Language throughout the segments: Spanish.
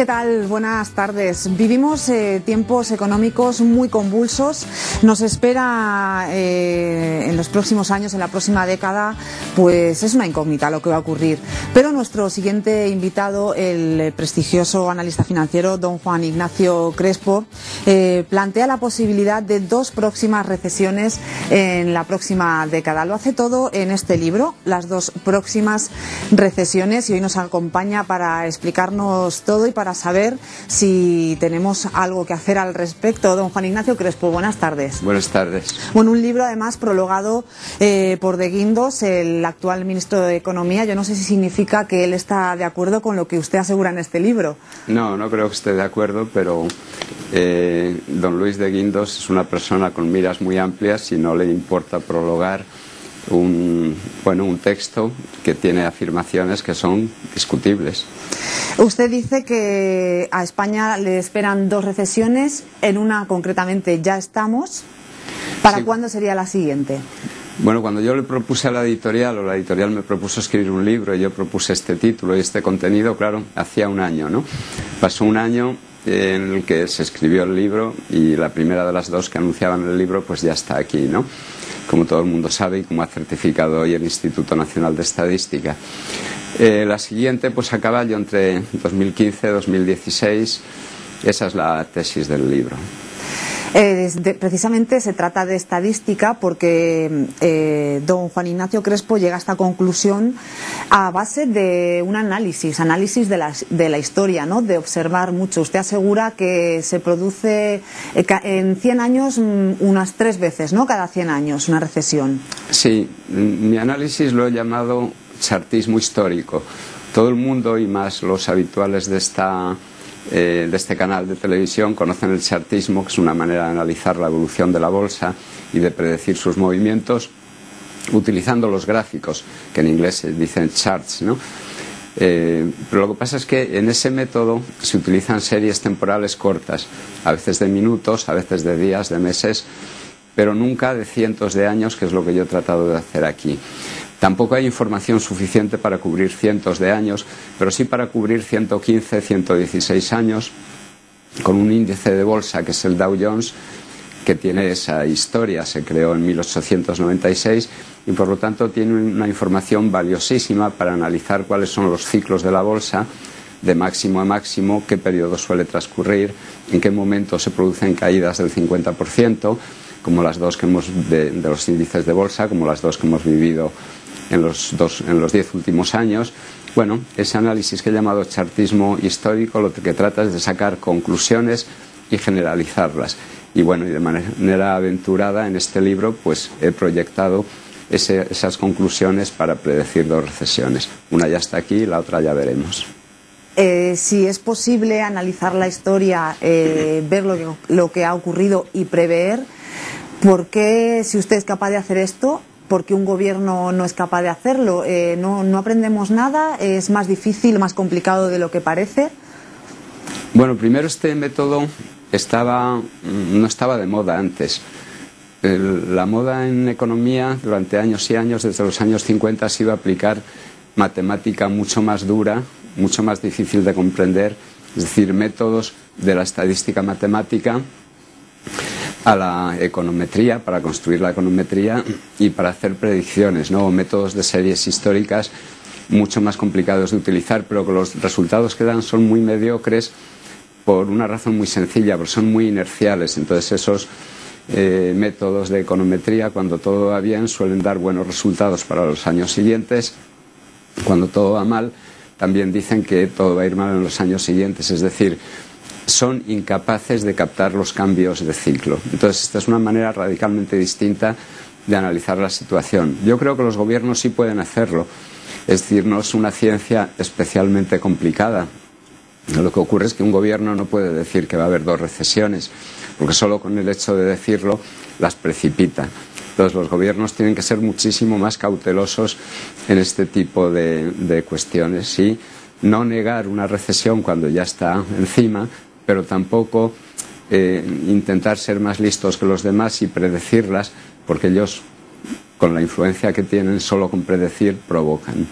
¿Qué tal? Buenas tardes. Vivimos tiempos económicos muy convulsos. Nos espera en los próximos años, en la próxima década, pues es una incógnita lo que va a ocurrir. Pero nuestro siguiente invitado, el prestigioso analista financiero don Juan Ignacio Crespo, plantea la posibilidad de dos próximas recesiones en la próxima década. Lo hace todo en este libro, Las dos próximas recesiones, y hoy nos acompaña para explicarnos todo y para saber si tenemos algo que hacer al respecto. Don Juan Ignacio Crespo, buenas tardes. Buenas tardes. Bueno, un libro además prologado por De Guindos, el actual ministro de Economía. Yo no sé si significa que él está de acuerdo con lo que usted asegura en este libro. No creo que esté de acuerdo, pero don Luis de Guindos es una persona con miras muy amplias y no le importa prologar un texto que tiene afirmaciones que son discutibles. Usted dice que a España le esperan dos recesiones, en una concretamente ya estamos. ¿Para Sí. cuándo sería la siguiente? Bueno, cuando yo le propuse a la editorial, o la editorial me propuso escribir un libro y yo propuse este título y este contenido, claro, hacía un año, ¿no? Pasó un año en el que se escribió el libro y la primera de las dos que anunciaban el libro pues ya está aquí, ¿no? Como todo el mundo sabe y como ha certificado hoy el Instituto Nacional de Estadística. La siguiente pues a caballo entre 2015 y 2016, esa es la tesis del libro. Precisamente se trata de estadística porque don Juan Ignacio Crespo llega a esta conclusión a base de un análisis de la historia, ¿no? De observar mucho. Usted asegura que se produce en 100 años unas 3 veces, ¿no? Cada 100 años una recesión. Sí, mi análisis lo he llamado chartismo histórico. Todo el mundo, y más los habituales de este canal de televisión, conocen el chartismo, que es una manera de analizar la evolución de la bolsa y de predecir sus movimientos utilizando los gráficos, que en inglés se dicen charts, ¿no? Pero lo que pasa es que en ese método se utilizan series temporales cortas, a veces de minutos, a veces de días, de meses, pero nunca de cientos de años, que es lo que yo he tratado de hacer aquí. Tampoco hay información suficiente para cubrir cientos de años, pero sí para cubrir 115, 116 años, con un índice de bolsa que es el Dow Jones, que tiene esa historia, se creó en 1896 y por lo tanto tiene una información valiosísima para analizar cuáles son los ciclos de la bolsa, de máximo a máximo, qué periodo suele transcurrir, en qué momento se producen caídas del 50%, como las dos que de los índices de bolsa, como las dos que hemos vivido en los 10 últimos años. Bueno, ese análisis que he llamado chartismo histórico lo que trata es de sacar conclusiones y generalizarlas. Y bueno, y de manera aventurada en este libro pues he proyectado esas conclusiones para predecir dos recesiones. Una ya está aquí, la otra ya veremos. Si es posible analizar la historia, ver lo que ha ocurrido y prever, ¿por qué, si usted es capaz de hacer esto, por qué un gobierno no es capaz de hacerlo? ¿No aprendemos nada? ¿Es más difícil, más complicado de lo que parece? Bueno, primero este método no estaba de moda antes. La moda en economía durante años y años, desde los años 50, ha sido aplicar matemática mucho más dura, mucho más difícil de comprender, es decir, métodos de la estadística matemática a la econometría, para construir la econometría y para hacer predicciones, ¿no? Métodos de series históricas mucho más complicados de utilizar, pero que los resultados que dan son muy mediocres por una razón muy sencilla, porque son muy inerciales. Entonces esos métodos de econometría, cuando todo va bien, suelen dar buenos resultados para los años siguientes. Cuando todo va mal, también dicen que todo va a ir mal en los años siguientes, es decir, son incapaces de captar los cambios de ciclo. Entonces, esta es una manera radicalmente distinta de analizar la situación. Yo creo que los gobiernos sí pueden hacerlo, es decir, no es una ciencia especialmente complicada. Lo que ocurre es que un gobierno no puede decir que va a haber dos recesiones, porque solo con el hecho de decirlo las precipita. Entonces, los gobiernos tienen que ser muchísimo más cautelosos en este tipo de cuestiones, ¿sí? No negar una recesión cuando ya está encima, pero tampoco intentar ser más listos que los demás y predecirlas, porque ellos, con la influencia que tienen, solo con predecir provocan.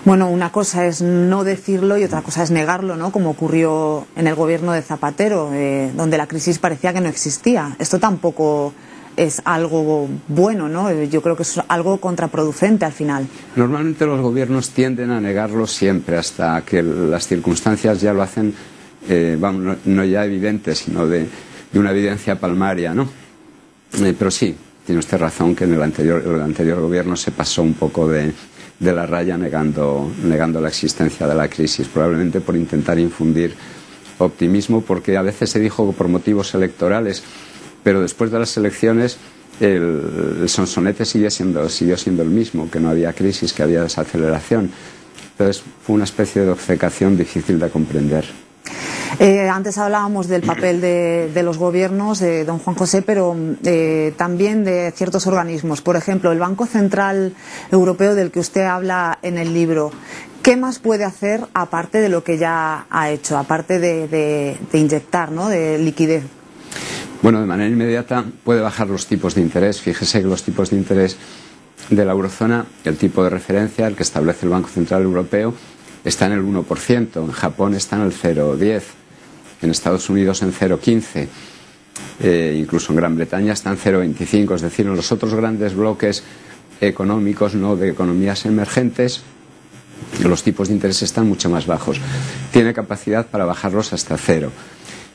Bueno, una cosa es no decirlo y otra cosa es negarlo, ¿no? Como ocurrió en el gobierno de Zapatero, donde la crisis parecía que no existía. Esto tampoco es algo bueno, ¿no? Yo creo que es algo contraproducente al final. Normalmente los gobiernos tienden a negarlo siempre hasta que las circunstancias ya lo hacen, no ya evidente, sino de una evidencia palmaria, ¿no? Pero sí, tiene usted razón que en el anterior gobierno se pasó un poco de la raya negando la existencia de la crisis, probablemente por intentar infundir optimismo, porque a veces se dijo por motivos electorales, pero después de las elecciones el sonsonete siguió siendo el mismo, que no había crisis, que había desaceleración. Entonces fue una especie de obcecación difícil de comprender. Antes hablábamos del papel de los gobiernos, de don Juan José, pero también de ciertos organismos. Por ejemplo, el Banco Central Europeo del que usted habla en el libro. ¿Qué más puede hacer aparte de lo que ya ha hecho, aparte de inyectar, ¿no?, de liquidez? Bueno, de manera inmediata puede bajar los tipos de interés. Fíjese que los tipos de interés de la eurozona, el tipo de referencia, el que establece el Banco Central Europeo, está en el 1%, en Japón está en el 0,10%, en Estados Unidos en 0,15%, incluso en Gran Bretaña está en 0,25%, es decir, en los otros grandes bloques económicos, no de economías emergentes, los tipos de interés están mucho más bajos. Tiene capacidad para bajarlos hasta cero.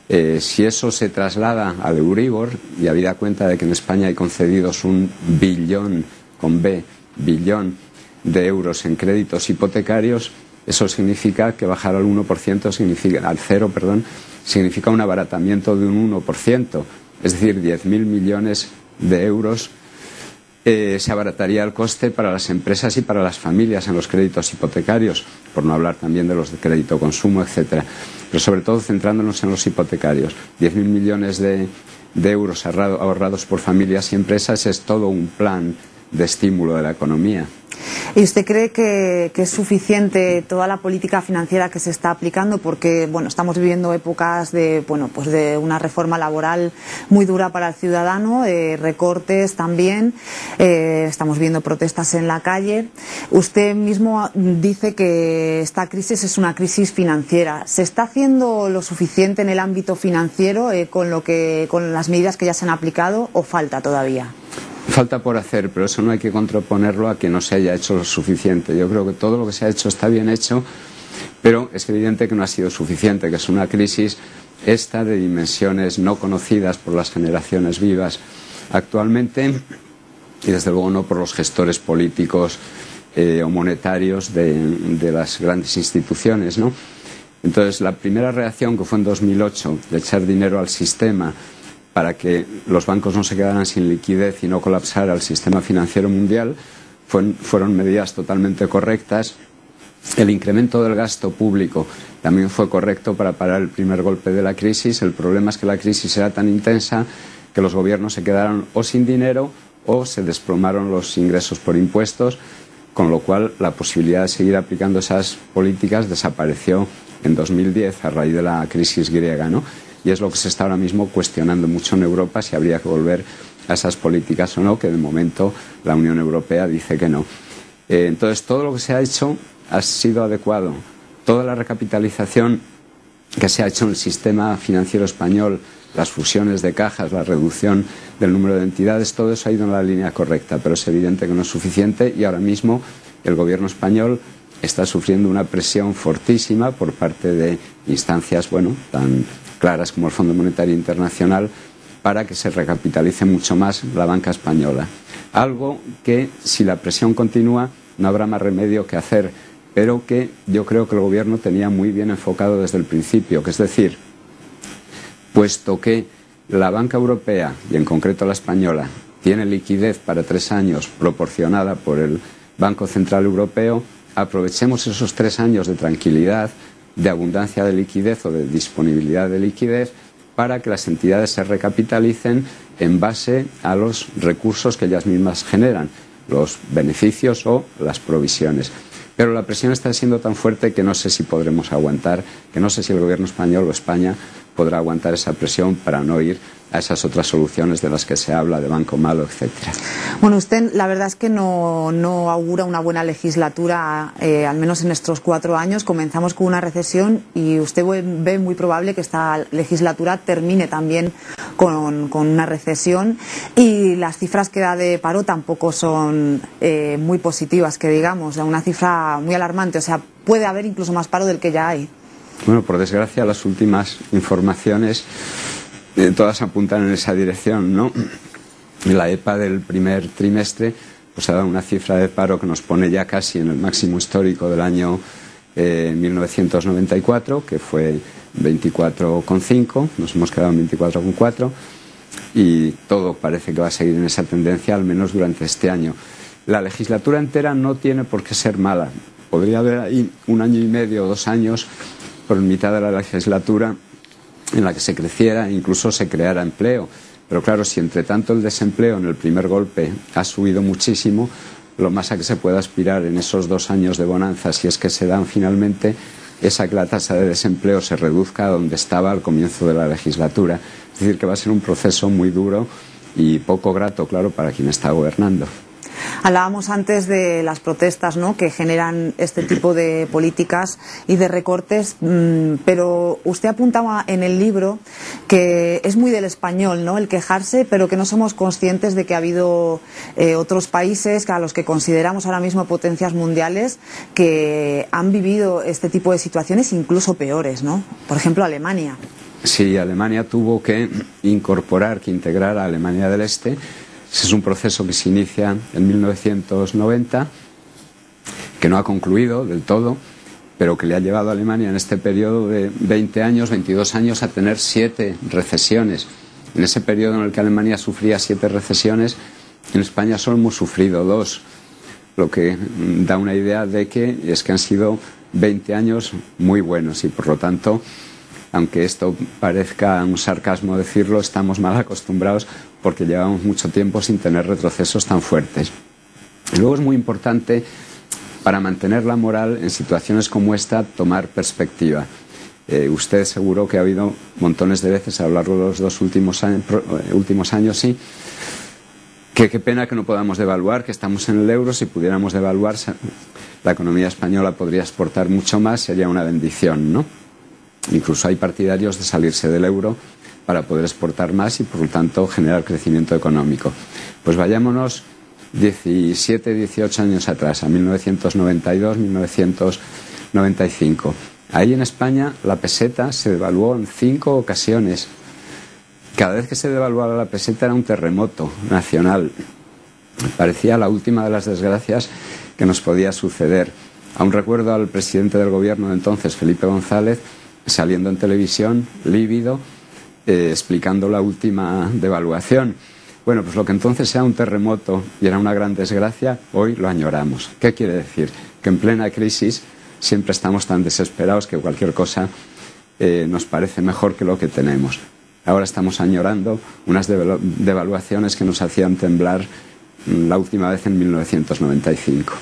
Si eso se traslada al Euribor, y habida cuenta de que en España hay concedidos 1 billón, con B, billón de euros en créditos hipotecarios, eso significa que bajar al 1%, al 0, significa un abaratamiento de un 1%, es decir, 10.000 millones de euros se abarataría el coste para las empresas y para las familias en los créditos hipotecarios, por no hablar también de los de crédito consumo, etcétera. Pero sobre todo centrándonos en los hipotecarios. 10.000 millones de euros ahorrados por familias y empresas es todo un plan de estímulo de la economía. ¿Y usted cree que es suficiente toda la política financiera que se está aplicando? Porque, bueno, estamos viviendo épocas de una reforma laboral muy dura para el ciudadano, recortes también, estamos viendo protestas en la calle. Usted mismo dice que esta crisis es una crisis financiera. ¿Se está haciendo lo suficiente en el ámbito financiero con las medidas que ya se han aplicado o falta todavía? Falta por hacer, pero eso no hay que contraponerlo a que no se haya hecho lo suficiente. Yo creo que todo lo que se ha hecho está bien hecho, pero es evidente que no ha sido suficiente, que es una crisis esta de dimensiones no conocidas por las generaciones vivas actualmente, y desde luego no por los gestores políticos o monetarios de las grandes instituciones, ¿no? Entonces, la primera reacción, que fue en 2008, de echar dinero al sistema para que los bancos no se quedaran sin liquidez y no colapsara el sistema financiero mundial, fueron medidas totalmente correctas. El incremento del gasto público también fue correcto para parar el primer golpe de la crisis. El problema es que la crisis era tan intensa que los gobiernos se quedaron o sin dinero o se desplomaron los ingresos por impuestos, con lo cual la posibilidad de seguir aplicando esas políticas desapareció en 2010 a raíz de la crisis griega, ¿no? Y es lo que se está ahora mismo cuestionando mucho en Europa, si habría que volver a esas políticas o no, que de momento la Unión Europea dice que no. Entonces, todo lo que se ha hecho ha sido adecuado. Toda la recapitalización que se ha hecho en el sistema financiero español, las fusiones de cajas, la reducción del número de entidades, todo eso ha ido en la línea correcta, pero es evidente que no es suficiente y ahora mismo el gobierno español está sufriendo una presión fortísima por parte de instancias, tan claras como el Fondo Monetario Internacional, para que se recapitalice mucho más la banca española. Algo que, si la presión continúa, no habrá más remedio que hacer, pero que yo creo que el gobierno tenía muy bien enfocado desde el principio, que es decir, puesto que la banca europea, y en concreto la española, tiene liquidez para 3 años proporcionada por el Banco Central Europeo, aprovechemos esos 3 años de tranquilidad, de abundancia de liquidez o de disponibilidad de liquidez, para que las entidades se recapitalicen en base a los recursos que ellas mismas generan, los beneficios o las provisiones. Pero la presión está siendo tan fuerte que no sé si podremos aguantar, que no sé si el gobierno español o España podrá aguantar esa presión para no ir a esas otras soluciones de las que se habla, de banco malo, etcétera. Bueno, usted la verdad es que no augura una buena legislatura, al menos en estos 4 años. Comenzamos con una recesión y usted ve muy probable que esta legislatura termine también con una recesión, y las cifras que da de paro tampoco son muy positivas, que digamos, una cifra muy alarmante. O sea, puede haber incluso más paro del que ya hay. Bueno, por desgracia, las últimas informaciones todas apuntan en esa dirección, ¿no? La EPA del primer trimestre pues ha dado una cifra de paro que nos pone ya casi en el máximo histórico del año 1994, que fue 24,5, nos hemos quedado en 24,4, y todo parece que va a seguir en esa tendencia, al menos durante este año. La legislatura entera no tiene por qué ser mala. Podría haber ahí 1 año y medio o 2 años por mitad de la legislatura en la que se creciera e incluso se creara empleo. Pero claro, si entre tanto el desempleo en el primer golpe ha subido muchísimo, lo más a que se puede aspirar en esos 2 años de bonanza, si es que se dan finalmente, es a que la tasa de desempleo se reduzca a donde estaba al comienzo de la legislatura. Es decir, que va a ser un proceso muy duro y poco grato, claro, para quien está gobernando. Hablábamos antes de las protestas, ¿no?, que generan este tipo de políticas y de recortes, pero usted apuntaba en el libro que es muy del español, ¿no?, el quejarse, pero que no somos conscientes de que ha habido otros países a los que consideramos ahora mismo potencias mundiales que han vivido este tipo de situaciones incluso peores, ¿no? Por ejemplo, Alemania. Sí, Alemania tuvo que integrar a Alemania del Este. Ese es un proceso que se inicia en 1990, que no ha concluido del todo, pero que le ha llevado a Alemania en este periodo de 20 años, 22 años, a tener 7 recesiones. En ese periodo en el que Alemania sufría 7 recesiones, en España solo hemos sufrido 2, lo que da una idea de que han sido 20 años muy buenos y, por lo tanto, aunque esto parezca un sarcasmo decirlo, estamos mal acostumbrados porque llevamos mucho tiempo sin tener retrocesos tan fuertes. Y luego es muy importante, para mantener la moral en situaciones como esta, tomar perspectiva. Usted seguro que ha habido montones de veces a lo largo de los 2 últimos años, sí, que qué pena que no podamos devaluar, que estamos en el euro. Si pudiéramos devaluar, la economía española podría exportar mucho más, sería una bendición, ¿no? Incluso hay partidarios de salirse del euro para poder exportar más y, por lo tanto, generar crecimiento económico. Pues vayámonos 17, 18 años atrás, a 1992, 1995. Ahí en España la peseta se devaluó en 5 ocasiones. Cada vez que se devaluaba la peseta era un terremoto nacional. Parecía la última de las desgracias que nos podía suceder. Aún recuerdo al presidente del gobierno de entonces, Felipe González, saliendo en televisión, lívido, explicando la última devaluación. Bueno, pues lo que entonces era un terremoto y era una gran desgracia, hoy lo añoramos. ¿Qué quiere decir? Que en plena crisis siempre estamos tan desesperados que cualquier cosa nos parece mejor que lo que tenemos. Ahora estamos añorando unas devaluaciones que nos hacían temblar la última vez en 1995.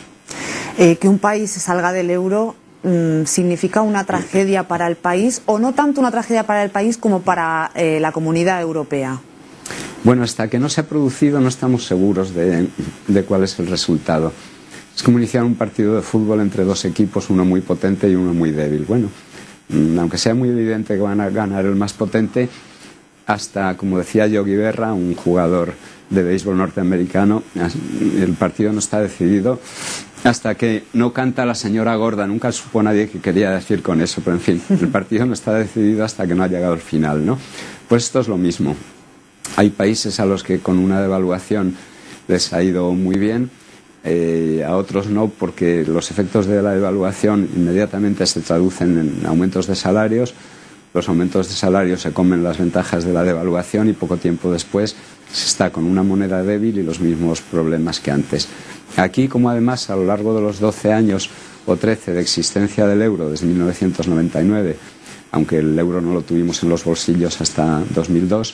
Que un país salga del euro significa una tragedia para el país, o no tanto una tragedia para el país como para la Comunidad Europea. Bueno, hasta que no se ha producido no estamos seguros de cuál es el resultado. Es como iniciar un partido de fútbol entre 2 equipos, uno muy potente y uno muy débil. Bueno, aunque sea muy evidente que van a ganar el más potente, hasta, como decía Yogi Berra, un jugador de béisbol norteamericano, el partido no está decidido hasta que no canta la señora gorda. Nunca supo nadie que quería decir con eso, pero en fin, el partido no está decidido hasta que no ha llegado el final, ¿no? Pues esto es lo mismo. Hay países a los que con una devaluación les ha ido muy bien, a otros no, porque los efectos de la devaluación inmediatamente se traducen en aumentos de salarios. Los aumentos de salarios se comen las ventajas de la devaluación y poco tiempo después se está con una moneda débil y los mismos problemas que antes. Aquí, como además a lo largo de los 12 años o 13 de existencia del euro, desde 1999, aunque el euro no lo tuvimos en los bolsillos hasta 2002,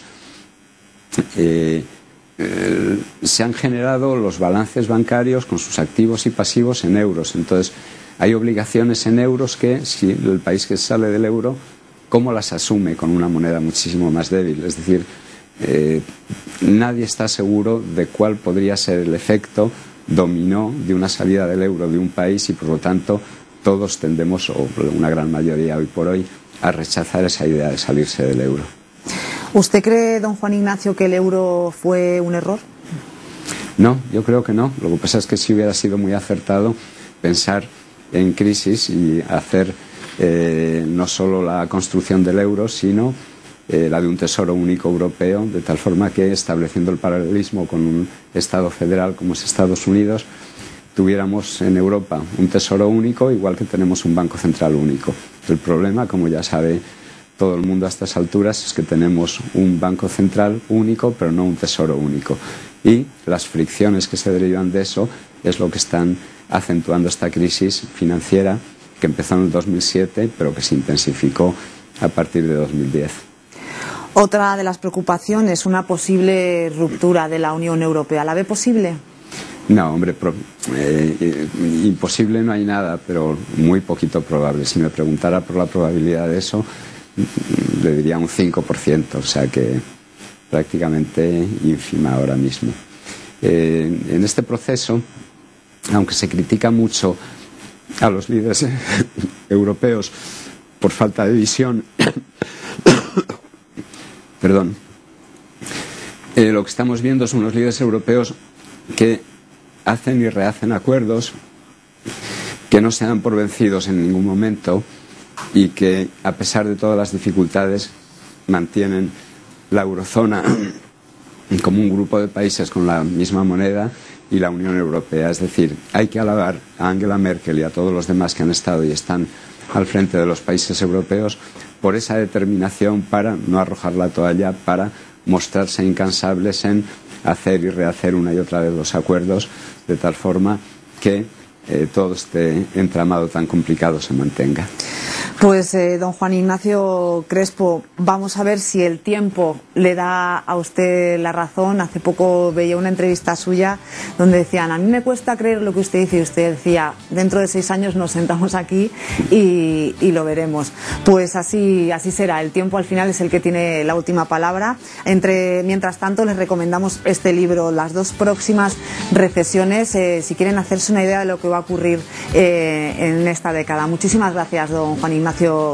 se han generado los balances bancarios con sus activos y pasivos en euros. Entonces, hay obligaciones en euros que, si el país que sale del euro cómo las asume con una moneda muchísimo más débil. Es decir, nadie está seguro de cuál podría ser el efecto dominó de una salida del euro de un país y, por lo tanto, todos tendemos, o una gran mayoría hoy por hoy, a rechazar esa idea de salirse del euro. ¿Usted cree, don Juan Ignacio, que el euro fue un error? No, yo creo que no. Lo que pasa es que sí hubiera sido muy acertado pensar en crisis y hacer no solo la construcción del euro, sino la de un tesoro único europeo, de tal forma que, estableciendo el paralelismo con un Estado federal como es Estados Unidos, tuviéramos en Europa un tesoro único, igual que tenemos un banco central único. El problema, como ya sabe todo el mundo a estas alturas, es que tenemos un banco central único, pero no un tesoro único. Y las fricciones que se derivan de eso es lo que están acentuando esta crisis financiera que empezó en el 2007, pero que se intensificó a partir de 2010. Otra de las preocupaciones, una posible ruptura de la Unión Europea. ¿La ve posible? No, hombre, imposible no hay nada, pero muy poquito probable. Si me preguntara por la probabilidad de eso, le diría un 5%, o sea que prácticamente ínfima ahora mismo. En este proceso, aunque se critica mucho a los líderes europeos por falta de visión, perdón, lo que estamos viendo son unos líderes europeos que hacen y rehacen acuerdos, que no se dan por vencidos en ningún momento y que, a pesar de todas las dificultades, mantienen la eurozona como un grupo de países con la misma moneda y la Unión Europea. Es decir, hay que alabar a Angela Merkel y a todos los demás que han estado y están al frente de los países europeos por esa determinación para no arrojar la toalla, para mostrarse incansables en hacer y rehacer una y otra vez los acuerdos, de tal forma que todo este entramado tan complicado se mantenga. Pues don Juan Ignacio Crespo, vamos a ver si el tiempo le da a usted la razón. Hace poco veía una entrevista suya donde decían: a mí me cuesta creer lo que usted dice, y usted decía: dentro de 6 años nos sentamos aquí y lo veremos. Pues así será. El tiempo al final es el que tiene la última palabra. Mientras tanto, les recomendamos este libro, Las dos próximas recesiones, si quieren hacerse una idea de lo que va a ocurrir en esta década. Muchísimas gracias, don Juan Ignacio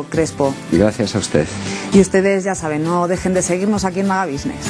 Crespo. Y gracias a usted. Y ustedes ya saben, no dejen de seguirnos aquí en Magabusiness.